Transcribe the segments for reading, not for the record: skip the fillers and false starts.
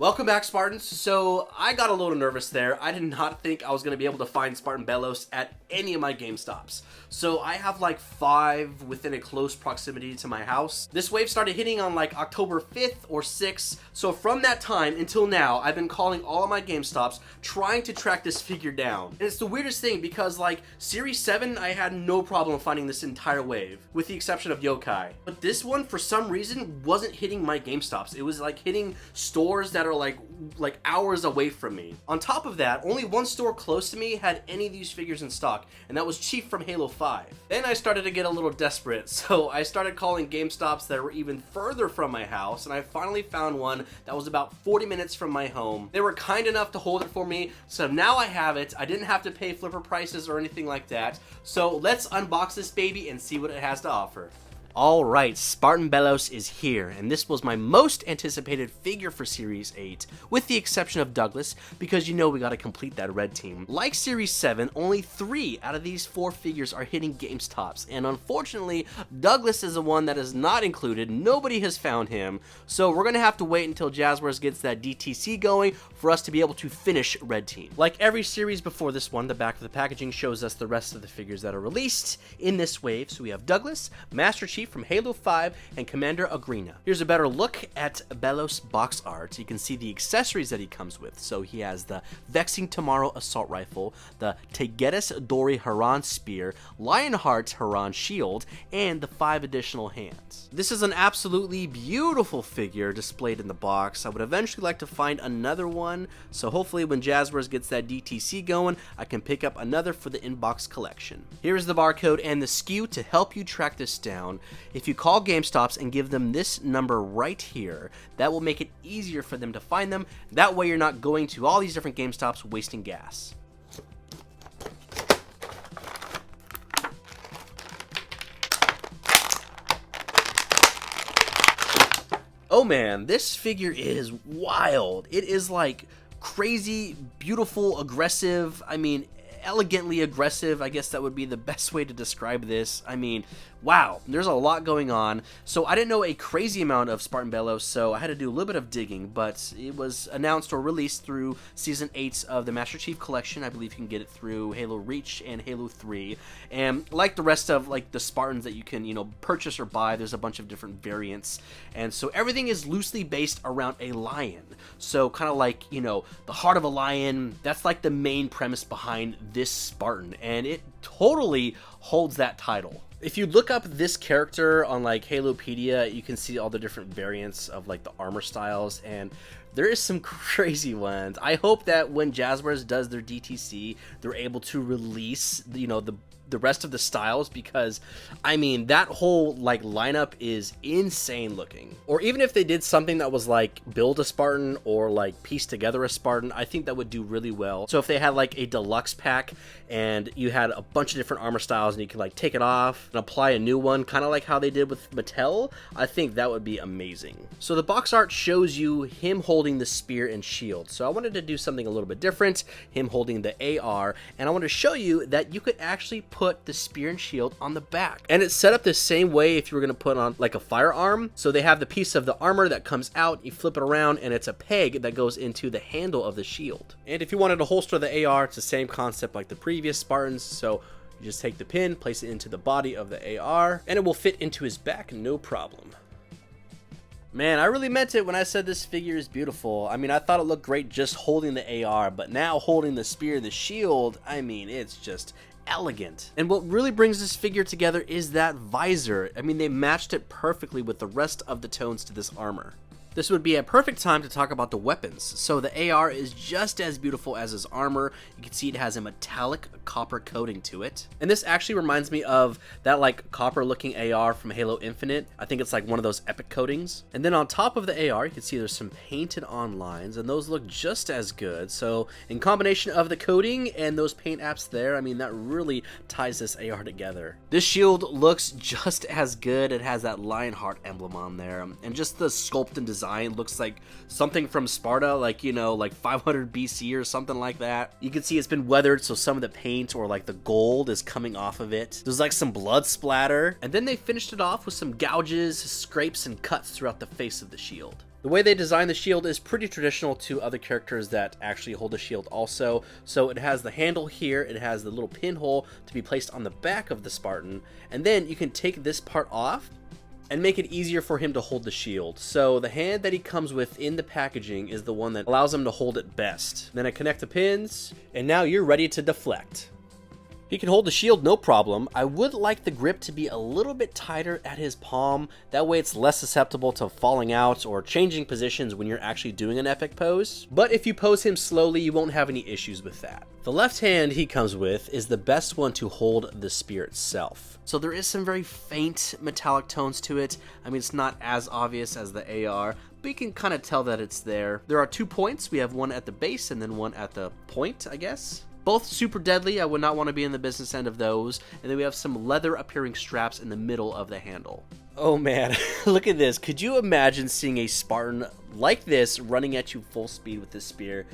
Welcome back, Spartans. So I got a little nervous there. I did not think I was going to be able to find Spartan Belos at any of my GameStops. So I have like 5 within a close proximity to my house. This wave started hitting on like October 5th or 6th. So from that time until now, I've been calling all of my GameStops trying to track this figure down. And it's the weirdest thing because like Series 7, I had no problem finding this entire wave with the exception of Yokai. But this one, for some reason, wasn't hitting my GameStops. It was like hitting stores that are like hours away from me. On top of that, only one store close to me had any of these figures in stock, and that was Chief from Halo 5. Then I started to get a little desperate, so I started calling GameStops that were even further from my house, and I finally found one that was about 40 minutes from my home. They were kind enough to hold it for me, so now I have it. I didn't have to pay flipper prices or anything like that. So let's unbox this baby and see what it has to offer. Alright, Spartan Belos is here, and this was my most anticipated figure for Series 8, with the exception of Douglas, because you know we gotta complete that red team. Like Series 7, only 3 out of these 4 figures are hitting GameStops, and unfortunately, Douglas is the one that is not included. Nobody has found him, so we're gonna have to wait until Jazwares gets that DTC going for us to be able to finish red team. Like every series before this one, the back of the packaging shows us the rest of the figures that are released in this wave. So we have Douglas, Master Chief from Halo 5, and Commander Agrina. Here's a better look at Belos box art. You can see the accessories that he comes with. So he has the Vexing Tomorrow assault rifle, the Tegetes Dori Heran spear, Lionheart Heran shield, and the 5 additional hands. This is an absolutely beautiful figure displayed in the box. I would eventually like to find another one, so hopefully when Jazwares gets that DTC going, I can pick up another for the inbox collection. Here's the barcode and the SKU to help you track this down. If you call GameStops and give them this number right here, that will make it easier for them to find them. That way you're not going to all these different GameStops wasting gas. Oh man, this figure is wild. It is like crazy, beautiful, aggressive. I mean, elegantly aggressive. I guess that would be the best way to describe this. I mean, wow, there's a lot going on. So I didn't know a crazy amount of Spartan Belos, so I had to do a little bit of digging, but it was announced or released through Season 8 of the Master Chief Collection. I believe you can get it through Halo Reach and Halo 3. And like the rest of like the Spartans that you can, purchase or buy, there's a bunch of different variants. And so everything is loosely based around a lion. So kind of like, the heart of a lion, that's like the main premise behind this Spartan, and it totally holds that title. If you look up this character on like Halopedia, you can see all the different variants of like the armor styles, and there is some crazy ones. I hope that when Jazwares does their DTC, they're able to release, the rest of the styles, because I mean that whole like lineup is insane looking. Or even if they did something that was like build a Spartan or like piece together a Spartan, I think that would do really well. So if they had like a deluxe pack and you had a bunch of different armor styles and you could like take it off and apply a new one, kind of like how they did with Mattel, I think that would be amazing. So the box art shows you him holding the spear and shield. So I wanted to do something a little bit different, him holding the AR, and I want to show you that you could actually put the spear and shield on the back. And it's set up the same way if you were going to put on like a firearm. So they have the piece of the armor that comes out, you flip it around, and it's a peg that goes into the handle of the shield. And if you wanted to holster the AR, it's the same concept like the previous Spartans. So you just take the pin, place it into the body of the AR, and it will fit into his back, no problem. Man, I really meant it when I said this figure is beautiful. I mean, I thought it looked great just holding the AR, but now holding the spear, the shield, I mean, it's just elegant. And what really brings this figure together is that visor. I mean, they matched it perfectly with the rest of the tones to this armor. This would be a perfect time to talk about the weapons. So the AR is just as beautiful as his armor. You can see it has a metallic copper coating to it. And this actually reminds me of that like copper looking AR from Halo Infinite. I think it's like one of those epic coatings. And then on top of the AR, you can see there's some painted on lines, and those look just as good. So in combination of the coating and those paint apps there, I mean, that really ties this AR together. This shield looks just as good. It has that Lionheart emblem on there, and just the sculpt and design looks like something from Sparta, like, like 500 BC or something like that. You can see it's been weathered, so some of the paint or like the gold is coming off of it. There's like some blood splatter, and then they finished it off with some gouges, scrapes, and cuts throughout the face of the shield. The way they designed the shield is pretty traditional to other characters that actually hold a shield also. So it has the handle here, it has the little pinhole to be placed on the back of the Spartan, and then you can take this part off and make it easier for him to hold the shield. So the hand that he comes with in the packaging is the one that allows him to hold it best. Then I connect the pins, and now you're ready to deflect. He can hold the shield no problem. I would like the grip to be a little bit tighter at his palm. That way it's less susceptible to falling out or changing positions when you're actually doing an epic pose. But if you pose him slowly, you won't have any issues with that. The left hand he comes with is the best one to hold the spear itself. So there is some very faint metallic tones to it. I mean, it's not as obvious as the AR, but you can kind of tell that it's there. There are 2 points. We have one at the base and then one at the point, I guess. Both super deadly. I would not want to be in the business end of those. And then we have some leather appearing straps in the middle of the handle. Oh man, look at this. Could you imagine seeing a Spartan like this running at you full speed with this spear?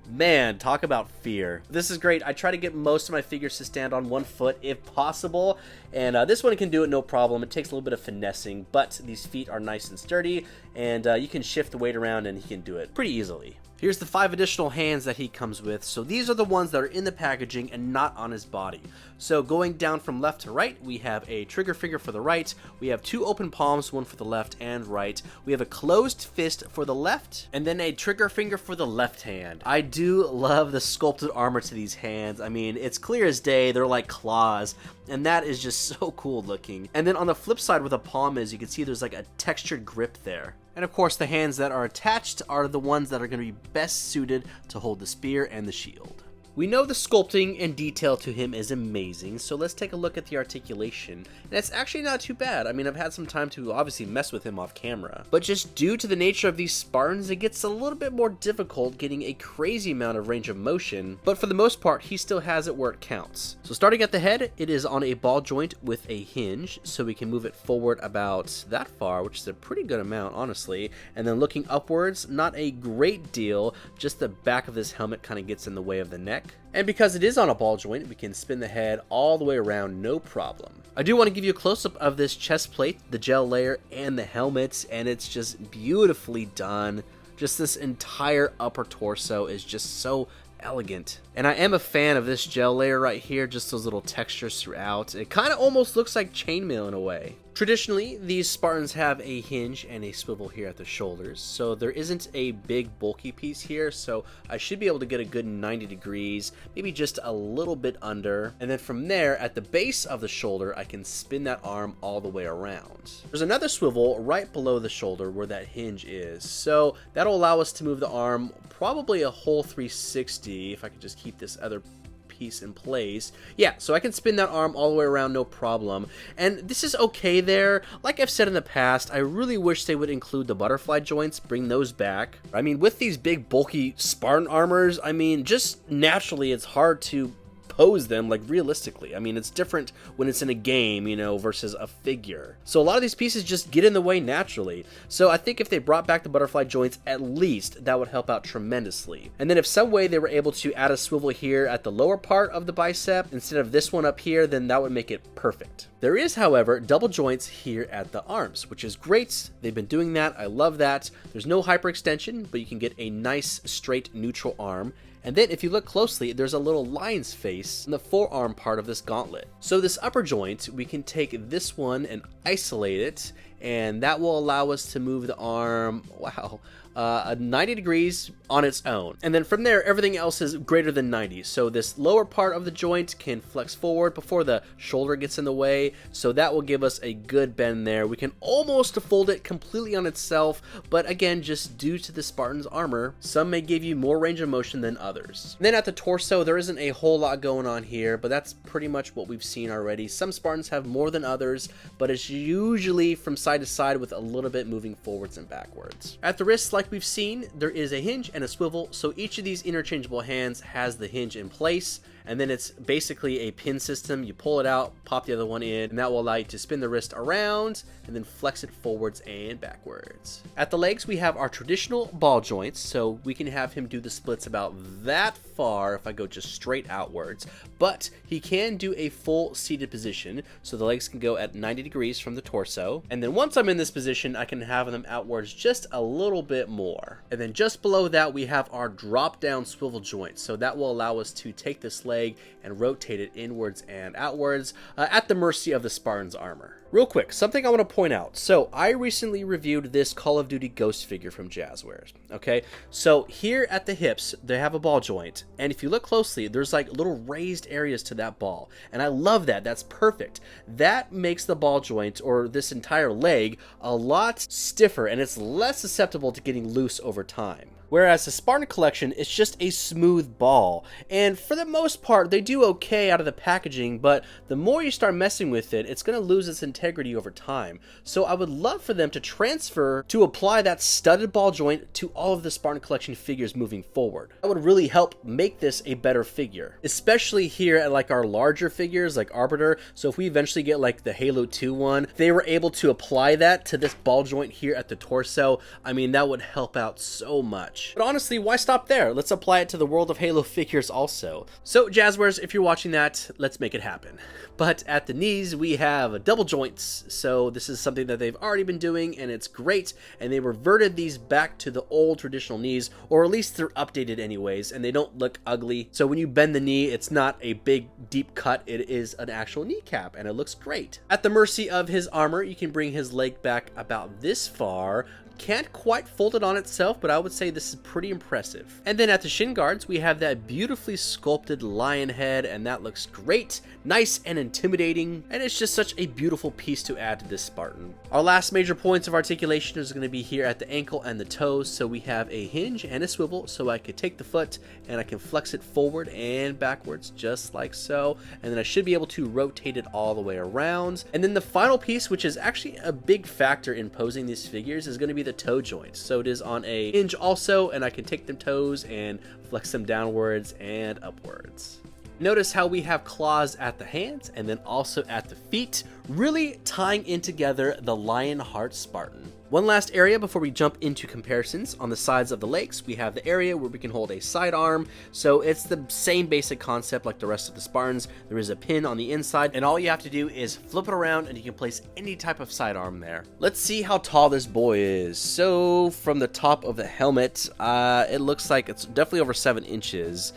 Man, talk about fear. This is great. I try to get most of my figures to stand on one foot if possible, and this one can do it no problem. It takes a little bit of finessing, but these feet are nice and sturdy, and you can shift the weight around and he can do it pretty easily. Here's the 5 additional hands that he comes with. So these are the ones that are in the packaging and not on his body. So going down from left to right, we have a trigger finger for the right. We have 2 open palms, one for the left and right. We have a closed fist for the left, and then a trigger finger for the left hand. I do love the sculpted armor to these hands. I mean, it's clear as day. They're like claws, and that is just so cool looking. And then on the flip side where the palm is, you can see there's like a textured grip there. And of course, the hands that are attached are the ones that are going to be best suited to hold the spear and the shield. We know the sculpting and detail to him is amazing, so let's take a look at the articulation. And it's actually not too bad. I mean, I've had some time to obviously mess with him off camera. But just due to the nature of these Spartans, it gets a little bit more difficult getting a crazy amount of range of motion. But for the most part, he still has it where it counts. So starting at the head, it is on a ball joint with a hinge, so we can move it forward about that far, which is a pretty good amount, honestly. And then looking upwards, not a great deal, just the back of this helmet kind of gets in the way of the neck. And because it is on a ball joint, we can spin the head all the way around, no problem. I do want to give you a close-up of this chest plate, the gel layer, and the helmet, and it's just beautifully done. Just this entire upper torso is just so elegant. And I am a fan of this gel layer right here, just those little textures throughout. It kind of almost looks like chainmail in a way. Traditionally, these Spartans have a hinge and a swivel here at the shoulders, so there isn't a big bulky piece here, so I should be able to get a good 90 degrees, maybe just a little bit under, and then from there, at the base of the shoulder, I can spin that arm all the way around. There's another swivel right below the shoulder where that hinge is, so that'll allow us to move the arm probably a whole 360, if I could just keep this other piece in place. Yeah, so I can spin that arm all the way around, no problem. And this is okay there. Like I've said in the past, I really wish they would include the butterfly joints, bring those back. I mean, with these big bulky Spartan armors, I mean, just naturally it's hard to pose them like realistically. I mean, it's different when it's in a game, you know, versus a figure. So a lot of these pieces just get in the way naturally. So I think if they brought back the butterfly joints, at least that would help out tremendously. And then if some way they were able to add a swivel here at the lower part of the bicep instead of this one up here, then that would make it perfect. There is, however, double joints here at the arms, which is great. They've been doing that. I love that. There's no hyperextension, but you can get a nice straight neutral arm. And then if you look closely, there's a little lion's face in the forearm part of this gauntlet. So this upper joint, we can take this one and isolate it, and that will allow us to move the arm, wow, 90 degrees on its own. And then from there, everything else is greater than 90. So this lower part of the joint can flex forward before the shoulder gets in the way. So that will give us a good bend there. We can almost fold it completely on itself, but again, just due to the Spartan's armor, some may give you more range of motion than others. And then at the torso, there isn't a whole lot going on here, but that's pretty much what we've seen already. Some Spartans have more than others, but it's usually from side to side with a little bit moving forwards and backwards. At the wrists, like we've seen, there is a hinge and a swivel, so each of these interchangeable hands has the hinge in place, and then it's basically a pin system. You pull it out, pop the other one in, and that will allow you to spin the wrist around and then flex it forwards and backwards. At the legs, we have our traditional ball joints, so we can have him do the splits about that far if I go just straight outwards, but he can do a full seated position, so the legs can go at 90 degrees from the torso, and then once I'm in this position, I can have them outwards just a little bit more. And then just below that, we have our drop down swivel joint, so that will allow us to take this leg and rotate it inwards and outwards at the mercy of the Spartan's armor. Real quick, something I want to point out. So I recently reviewed this Call of Duty Ghost figure from Jazwares. Okay, so here at the hips, they have a ball joint, and if you look closely, there's like little raised areas to that ball, and I love that. That's perfect. That makes the ball joint, or this entire leg, a lot stiffer, and it's less susceptible to getting loose over time. Whereas the Spartan collection is just a smooth ball, and for the most part they do okay out of the packaging, but the more you start messing with it, it's going to lose its integrity over time. So I would love for them to apply that studded ball joint to all of the Spartan collection figures moving forward. That would really help make this a better figure, especially here at like our larger figures like Arbiter. So if we eventually get like the Halo 2 one, they were able to apply that to this ball joint here at the torso. I mean, that would help out so much. But honestly, why stop there? Let's apply it to the world of Halo figures also. So Jazwares, if you're watching that, let's make it happen. But at the knees, we have double joints. So this is something that they've already been doing, and it's great. And they reverted these back to the old traditional knees, or at least they're updated anyways, and they don't look ugly. So when you bend the knee, it's not a big, deep cut. It is an actual kneecap, and it looks great. At the mercy of his armor, you can bring his leg back about this far. Can't quite fold it on itself, but I would say this is pretty impressive. And then at the shin guards, we have that beautifully sculpted lion head, and that looks great, nice and intimidating, and it's just such a beautiful piece to add to this Spartan. Our last major points of articulation is going to be here at the ankle and the toes, so we have a hinge and a swivel, so I could take the foot and I can flex it forward and backwards just like so, and then I should be able to rotate it all the way around. And then the final piece, which is actually a big factor in posing these figures, is going to be the toe joint. So it is on a hinge also, and I can take them toes and flex them downwards and upwards. Notice how we have claws at the hands and then also at the feet, really tying in together the Lionheart Spartan. One last area before we jump into comparisons. On the sides of the legs, we have the area where we can hold a sidearm. So it's the same basic concept like the rest of the Spartans. There is a pin on the inside, and all you have to do is flip it around and you can place any type of sidearm there. Let's see how tall this boy is. So from the top of the helmet, it looks like it's definitely over 7 inches.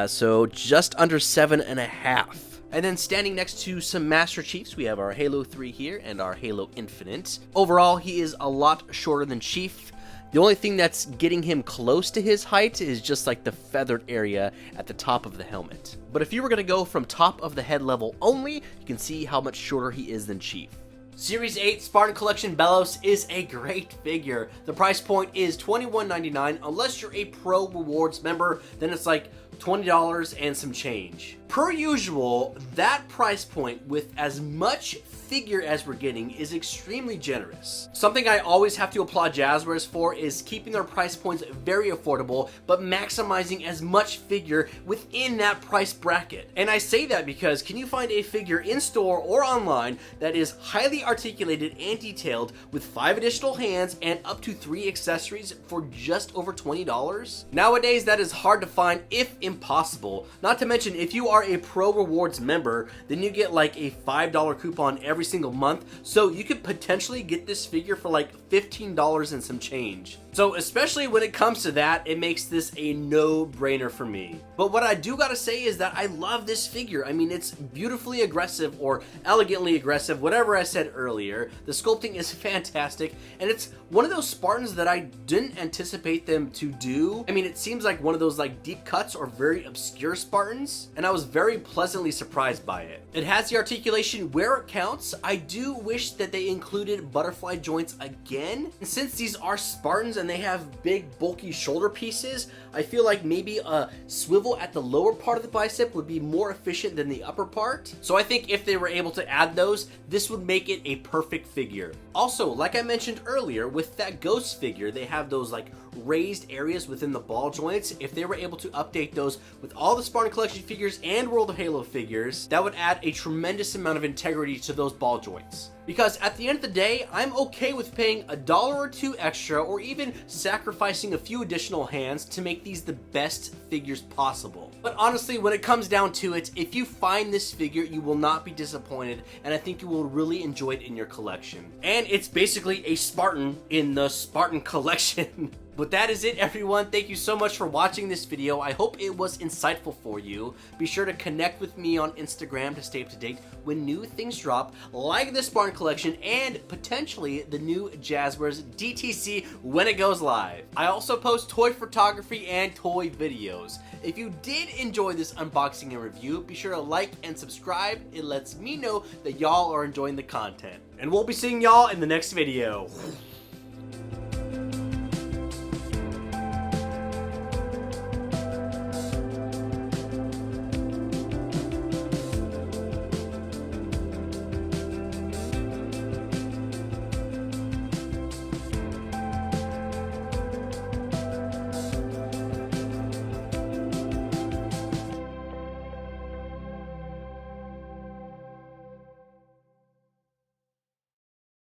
So just under 7.5. And then standing next to some Master Chiefs, we have our Halo 3 here and our Halo Infinite. Overall, he is a lot shorter than Chief. The only thing that's getting him close to his height is just like the feathered area at the top of the helmet. But if you were going to go from top of the head level only, you can see how much shorter he is than Chief. Series 8 Spartan Collection Belos is a great figure. The price point is $21.99. Unless you're a Pro Rewards member, then it's like $20 and some change. Per usual, that price point with as much figure as we're getting is extremely generous. Something I always have to applaud Jazwares for is keeping their price points very affordable, but maximizing as much figure within that price bracket. And I say that because can you find a figure in store or online that is highly articulated and detailed with 5 additional hands and up to 3 accessories for just over $20? Nowadays, that is hard to find, if impossible. Not to mention, if you are a Pro Rewards member, then you get like a $5 coupon every single month, so you could potentially get this figure for like $15 and some change. So especially when it comes to that, it makes this a no-brainer for me. But what I do gotta say is that I love this figure. I mean, it's beautifully aggressive or elegantly aggressive, whatever I said earlier. The sculpting is fantastic, and it's one of those Spartans that I didn't anticipate them to do. I mean, it seems like one of those like deep cuts or very obscure Spartans, and I was very pleasantly surprised by it. It has the articulation where it counts. I do wish that they included butterfly joints again. And since these are Spartans and they have big bulky shoulder pieces, I feel like maybe a swivel at the lower part of the bicep would be more efficient than the upper part. So I think if they were able to add those, this would make it a perfect figure. Also, like I mentioned earlier, with that ghost figure, they have those like raised areas within the ball joints, if they were able to update those with all the Spartan Collection figures and World of Halo figures, that would add a tremendous amount of integrity to those ball joints. Because at the end of the day, I'm okay with paying $1 or $2 extra, or even sacrificing a few additional hands to make these the best figures possible. But honestly, when it comes down to it, if you find this figure, you will not be disappointed, and I think you will really enjoy it in your collection. And it's basically a Spartan in the Spartan collection. But that is it, everyone. Thank you so much for watching this video. I hope it was insightful for you. Be sure to connect with me on Instagram to stay up to date when new things drop, like the Spartan collection and potentially the new Jazwares DTC when it goes live. I also post toy photography and toy videos. If you did enjoy this unboxing and review, be sure to like and subscribe. It lets me know that y'all are enjoying the content. And we'll be seeing y'all in the next video.